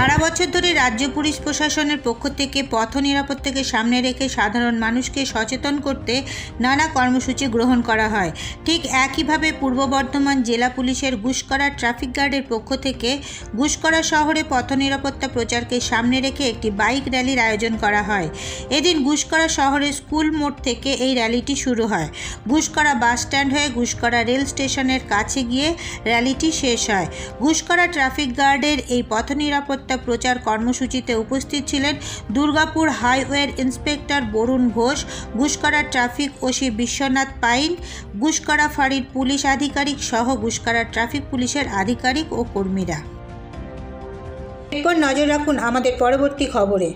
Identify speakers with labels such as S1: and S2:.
S1: সারা বছর ধরে রাজ্য পুলিশ প্রশাসনের পক্ষ থেকে পথ নিরাপত্তাকে সামনে রেখে সাধারণ মানুষকে সচেতন করতে নানা কর্মসূচি গ্রহণ করা হয়। ঠিক একইভাবে পূর্ব বর্ধমান জেলা পুলিশের গুসকরা ট্রাফিক গার্ডের পক্ষ থেকে গুসকরা শহরে পথ নিরাপত্তা প্রচারকে সামনে রেখে একটি বাইক র্যালির আয়োজন করা হয়। এদিন গুসকরা শহরের স্কুল মোড় থেকে এই র্যালিটি শুরু হয়। গুসকরা বাস স্ট্যান্ড হয়ে গুসকরা রেল স্টেশনের কাছে গিয়ে র্যালিটি শেষ হয়। গুসকরা ট্রাফিক গার্ডের এই পথ নিরাপত্তা প্রচার কর্মসূচিতে উপস্থিত ছিলেন দুর্গাপুর হাইওয়ের inspector Barun Ghosh, Guskara traffic OC Biswanath Pain, Guskara ফাঁড়ির পুলিশ আধিকারিক সহ গুসকরা ট্রাফিক পুলিশের আধিকারিক ও কর্মীরা। এরপর নজর রাখুন আমাদের পরবর্তী খবরে।